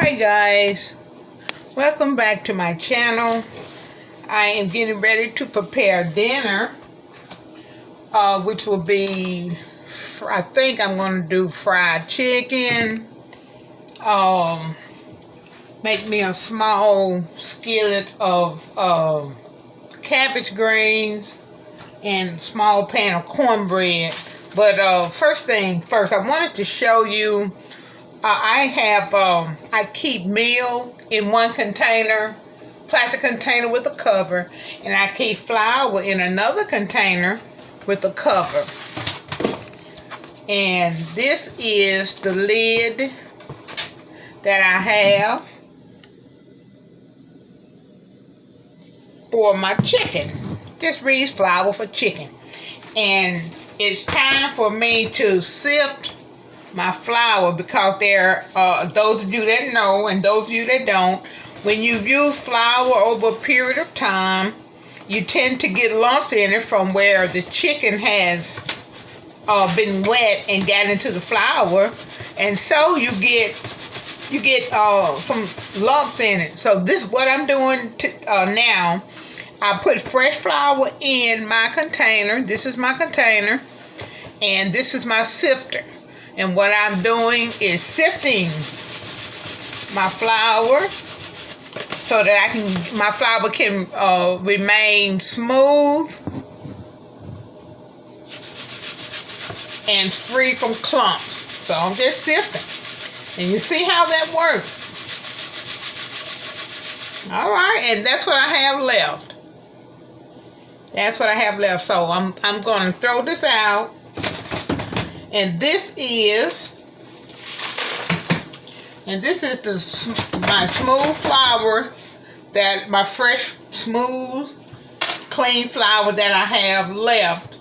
Hi guys, welcome back to my channel. I am getting ready to prepare dinner, which will be, I think I'm going to do fried chicken, make me a small skillet of cabbage greens, and a small pan of cornbread. But first thing first, I wanted to show you I keep meal in one container, plastic container with a cover, and I keep flour in another container with a cover. And this is the lid that I have for my chicken. Just reads flour for chicken. And it's time for me to sift my flour, because there are those of you that know and those of you that don't, when you use flour over a period of time, you tend to get lumps in it from where the chicken has been wet and got into the flour, and so you get some lumps in it. So this is what I'm doing now. I put fresh flour in my container. This is my container, and this is my sifter. And what I'm doing is sifting my flour so that my flour can remain smooth and free from clumps. So I'm just sifting. And you see how that works. All right, and that's what I have left. That's what I have left. So I'm going to throw this out. And this is my smooth flour, that my fresh, smooth, clean flour that I have left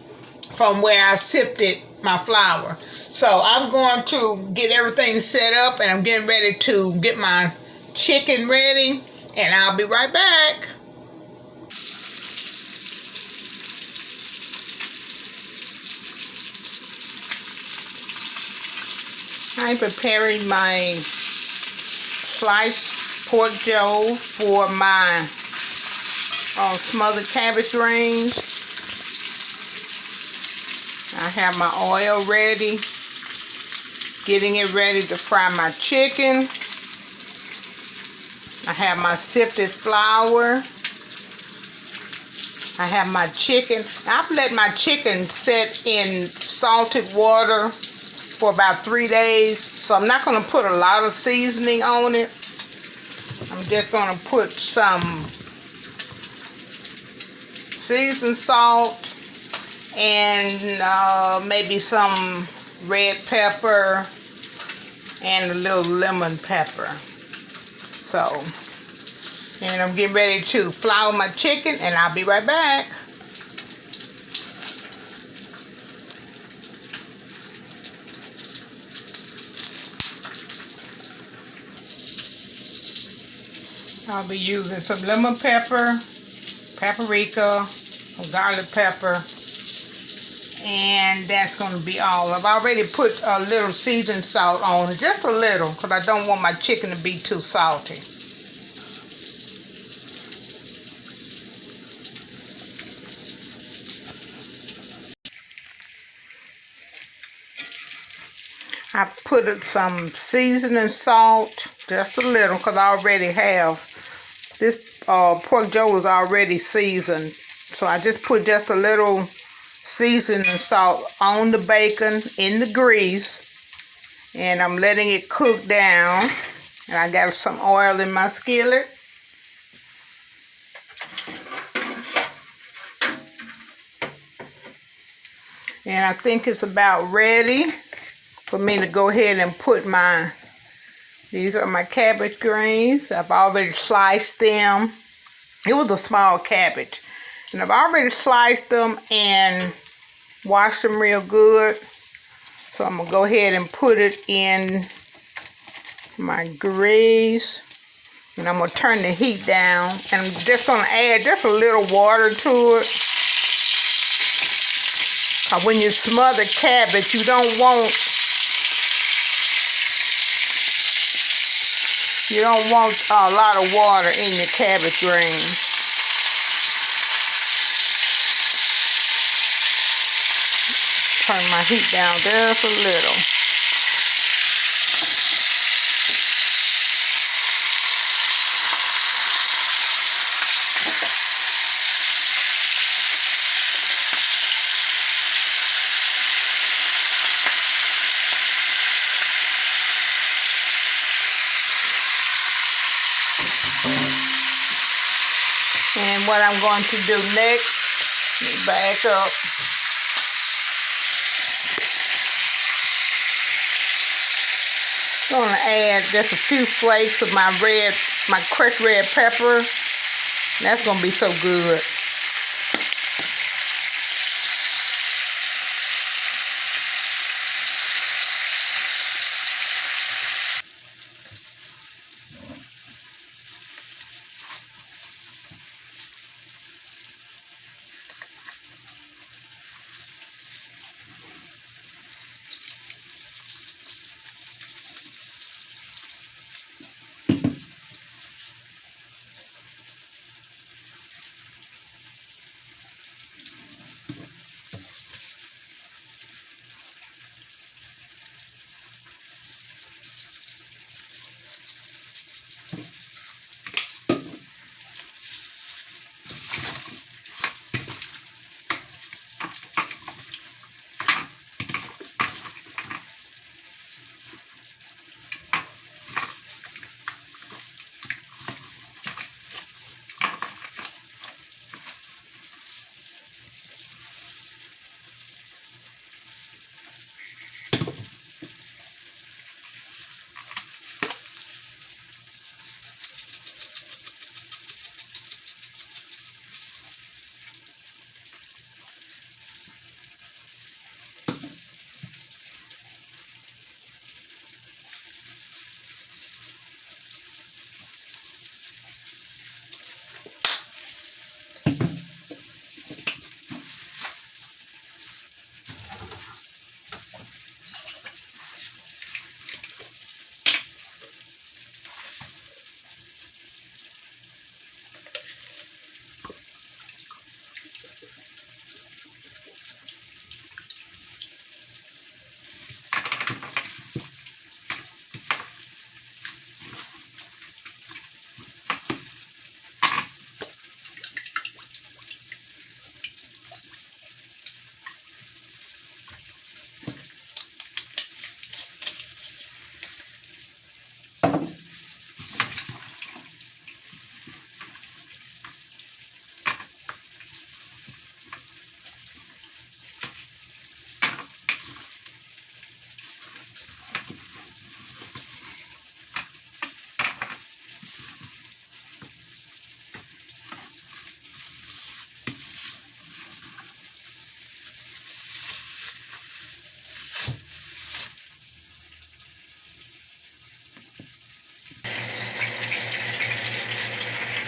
from where I sifted my flour. So I'm going to get everything set up, and I'm getting ready to get my chicken ready, and I'll be right back. I'm preparing my sliced pork joe for my smothered cabbage greens. I have my oil ready, getting it ready to fry my chicken. I have my sifted flour. I have my chicken. I've let my chicken set in salted water for about 3 days, so I'm not going to put a lot of seasoning on it. I'm just going to put some seasoned salt and maybe some red pepper and a little lemon pepper. So, and I'm getting ready to flour my chicken, and I'll be right back. I'll be using some lemon pepper, paprika, some garlic pepper, and that's going to be all. I've already put a little seasoned salt on it, just a little, because I don't want my chicken to be too salty. I put some seasoning salt, just a little, because I already have. This pork joe was already seasoned, so I just put just a little seasoning salt on the bacon in the grease, and I'm letting it cook down. And I got some oil in my skillet. And I think it's about ready for me to go ahead and put these are my cabbage greens. I've already sliced them. It was a small cabbage. And I've already sliced them and washed them real good. So I'm going to go ahead and put it in my grease. And I'm going to turn the heat down. And I'm just going to add just a little water to it. Because when you smother cabbage, you don't want You don't want a lot of water in your cabbage greens. Turn my heat down just a little. And what I'm going to do next, let me back up. I'm going to add just a few flakes of my crushed red pepper. That's going to be so good.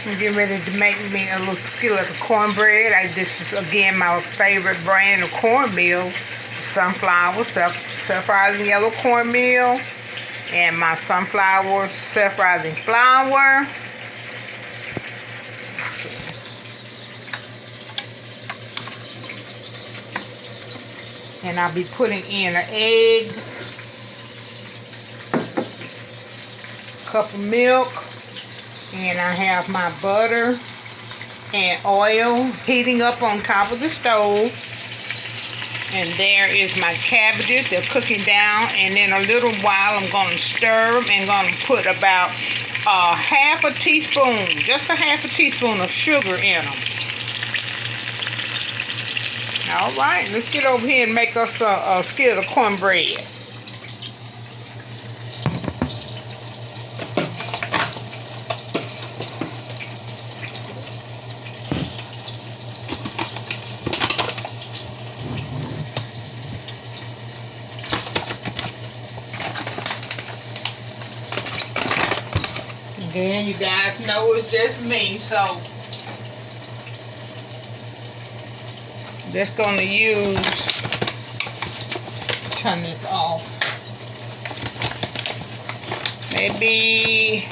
I'm getting ready to make me a little skillet of cornbread. This is, again, my favorite brand of cornmeal. Sunflower, self-rising yellow cornmeal. And my sunflower self-rising flour. And I'll be putting in an egg, cup of milk. And I have my butter and oil heating up on top of the stove. And there is my cabbages. They're cooking down. And in a little while, I'm going to stir them and going to put about half a teaspoon, just a half a teaspoon of sugar in them. All right, let's get over here and make us a skillet of cornbread. Then you guys know it's just me, so just gonna turn this off, maybe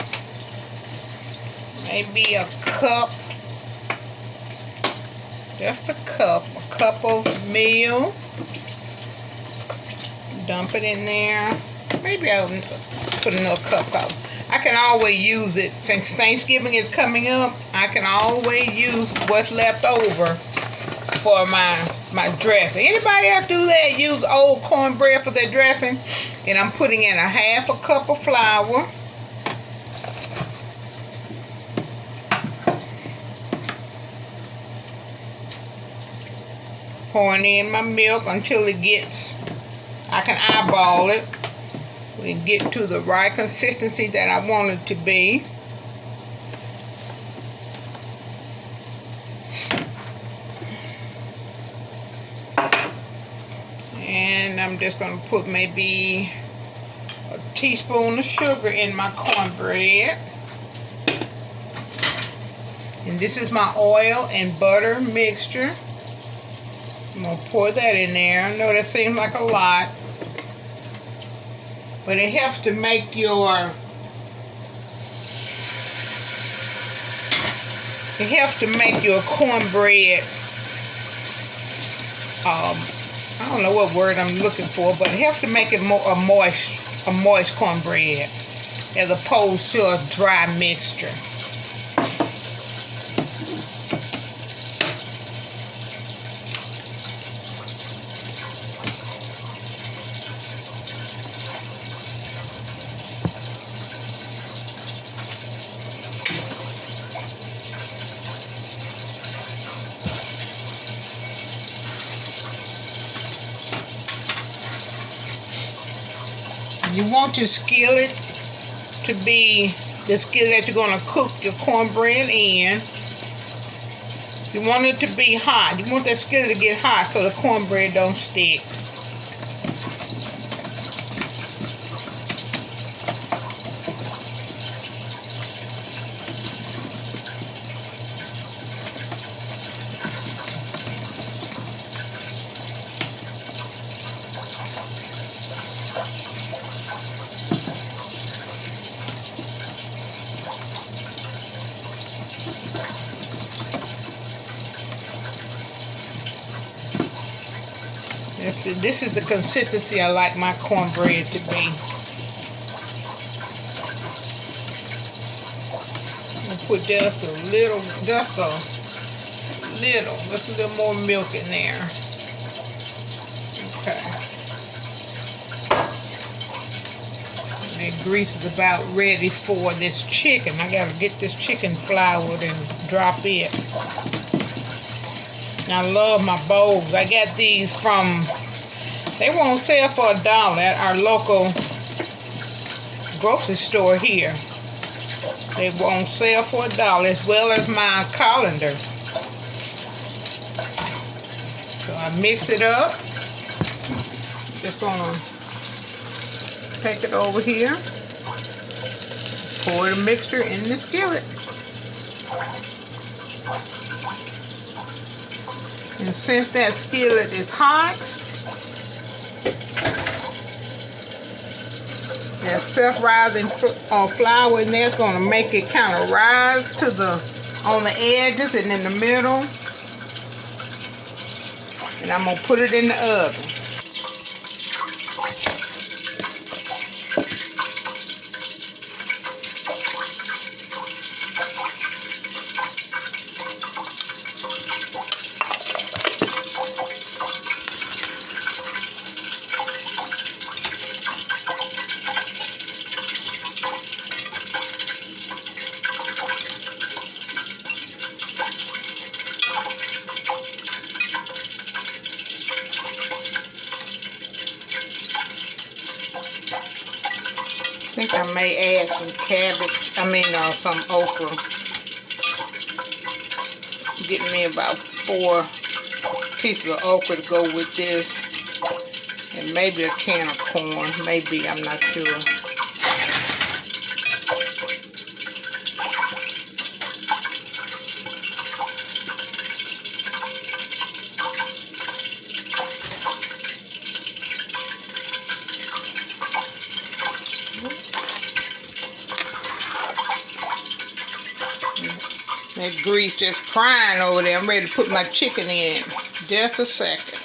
maybe a cup, just a cup of meal. Dump it in there. Maybe I'll put another cup up. I can always use it. Since Thanksgiving is coming up, I can always use what's left over for my dressing. Anybody else do that? Use old cornbread for their dressing? And I'm putting in a half a cup of flour. Pouring in my milk until it gets, I can eyeball it and get to the right consistency that I want it to be. And I'm just going to put maybe a teaspoon of sugar in my cornbread. And this is my oil and butter mixture. I'm going to pour that in there. I know that seems like a lot, but it helps to make your cornbread, I don't know what word I'm looking for, but it helps to make it more a moist cornbread as opposed to a dry mixture. You want your skillet to be the skillet that you're going to cook your cornbread in. You want it to be hot. You want that skillet to get hot so the cornbread don't stick. This is the consistency I like my cornbread to be. I'll put just a little more milk in there. Okay. The grease is about ready for this chicken. I gotta get this chicken floured and drop it. And I love my bowls. I got these from, they won't sell for $1 at our local grocery store here. They won't sell for $1, as well as my colander. So I mix it up. Just gonna take it over here. Pour the mixture in the skillet. And since that skillet is hot, that self-rising flour in there is going to make it kind of rise to on the edges and in the middle. And I'm going to put it in the oven. I think I may add some cabbage, some okra. Getting me about 4 pieces of okra to go with this. And maybe a can of corn, maybe, I'm not sure. That grease just crying over there. I'm ready to put my chicken in. Just a second.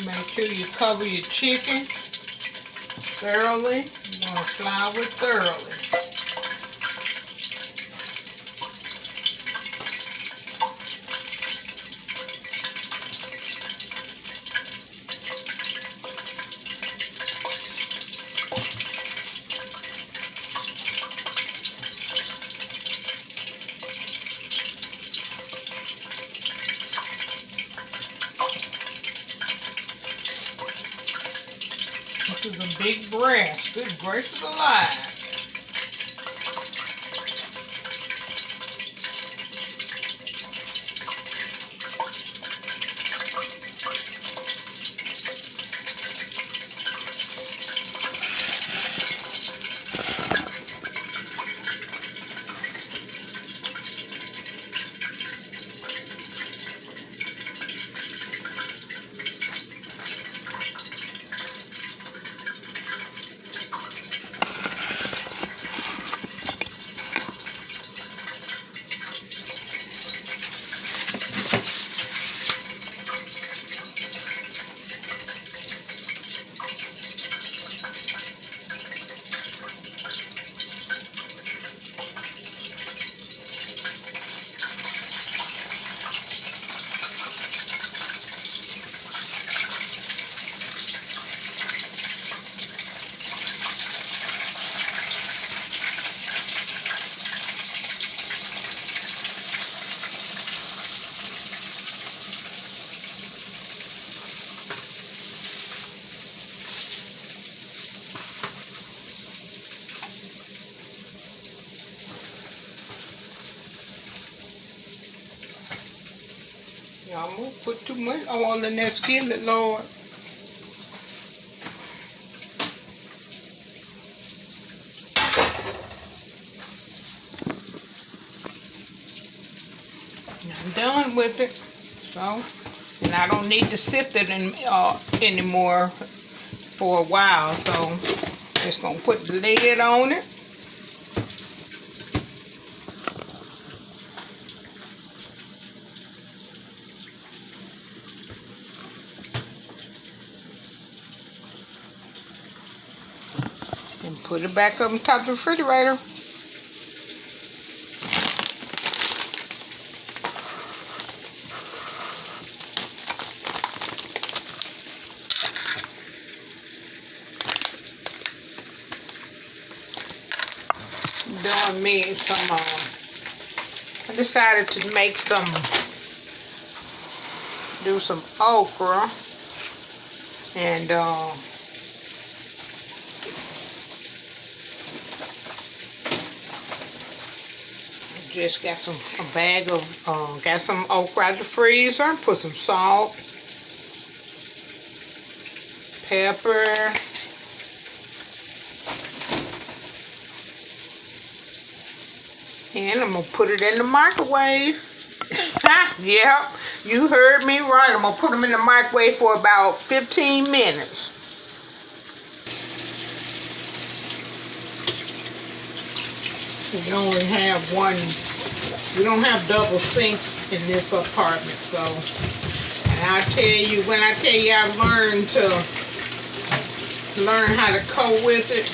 Make sure you cover your chicken thoroughly. You want to flour it thoroughly. This is a big breast. Good gracious alive. Y'all won't put too much oil in that skillet, Lord. I'm done with it. So, and I don't need to sift it anymore for a while. So, just gonna put the lid on it. And put it back up on top of the refrigerator. Doing me some, I decided to make do some okra. And, just got a bag of, got some okra out the freezer. Put some salt, pepper, and I'm going to put it in the microwave. Yep, you heard me right. I'm going to put them in the microwave for about 15 minutes. We only have one, we don't have double sinks in this apartment, so, and I tell you, when I tell you I've learned how to cope with it.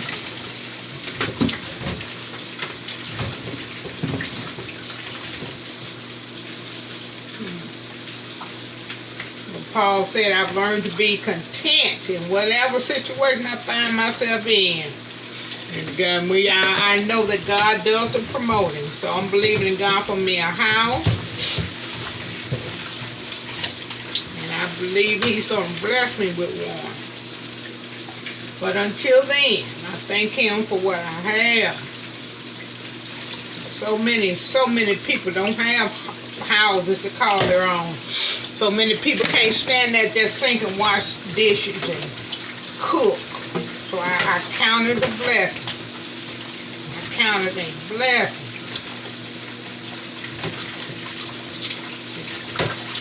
Paul said I've learned to be content in whatever situation I find myself in. And God, I know that God does the promoting, so I'm believing in God for me a house. believe He's going to bless me with one. But until then, I thank Him for what I have. So many people don't have houses to call their own. So many people can't stand at their sink and wash dishes and cook. So I count it a blessing. I count it a blessing.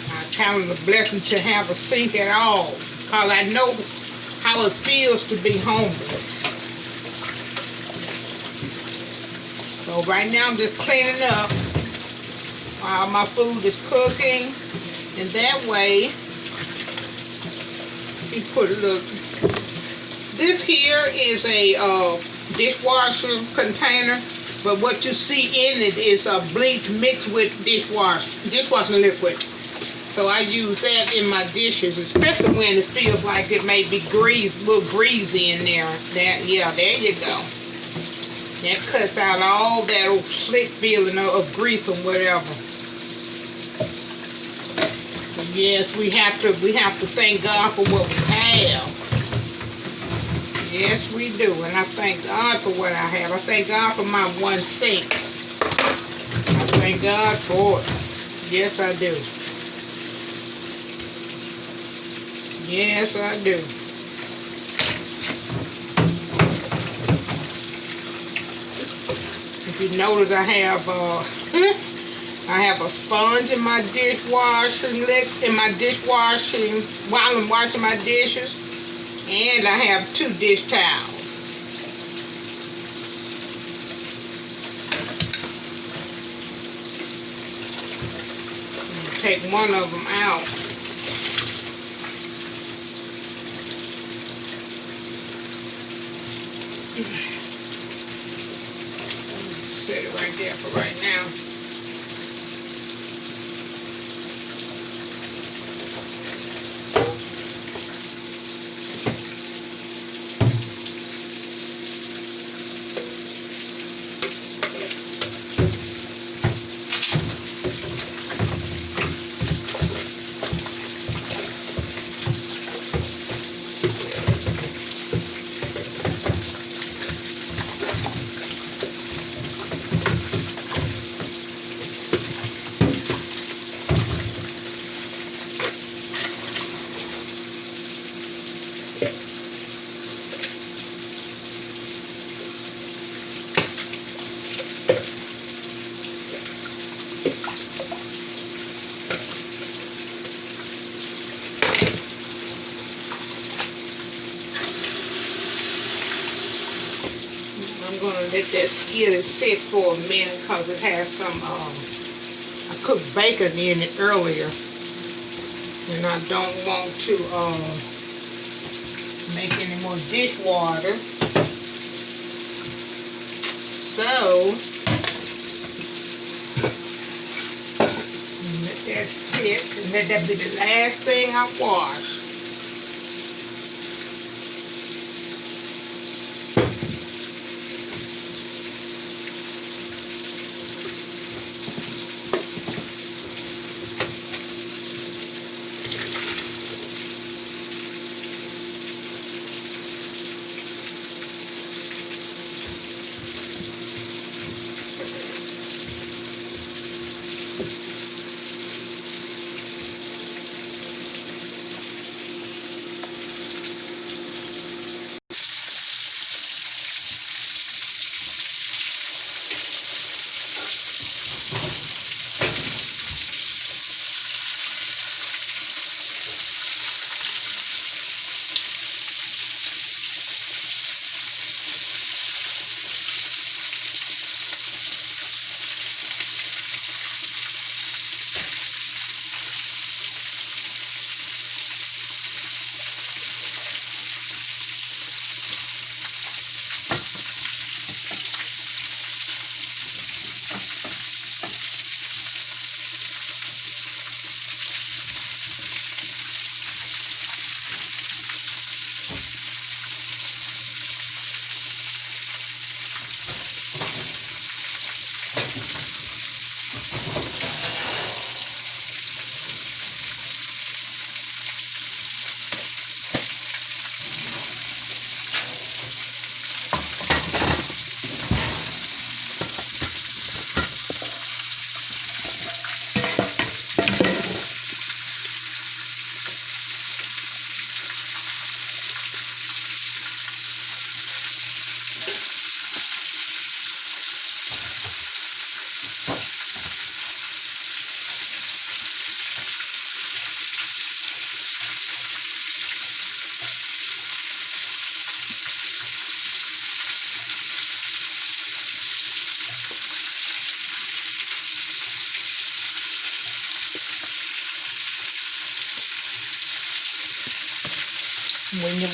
I count it a blessing to have a sink at all. Because I know how it feels to be homeless. So right now I'm just cleaning up while my food is cooking. And that way, you put a little, this here is a dishwasher container, but what you see in it is a bleach mixed with dishwashing liquid. So I use that in my dishes, especially when it feels like it may be a little greasy in there. Yeah, there you go. That cuts out all that old slick feeling of grease or whatever. Yes, we have to thank God for what we have. Yes, we do. And I thank God for what I have. I thank God for my one sink. I thank God for it. Yes, I do. Yes, I do. If you notice, I have a sponge in my dishwashing while I'm washing my dishes, and I have 2 dish towels. Take one of them out. Set it right there for right now. I'm going to let that skillet sit for a minute because it has some, I cooked bacon in it earlier. And I don't want to make any more dishwater. So, let that sit and let that be the last thing I wash.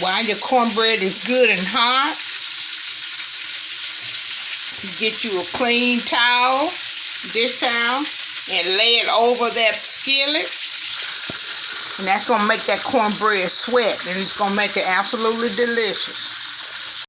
While your cornbread is good and hot, you get you a clean towel, dish towel, and lay it over that skillet. And that's going to make that cornbread sweat, and it's going to make it absolutely delicious.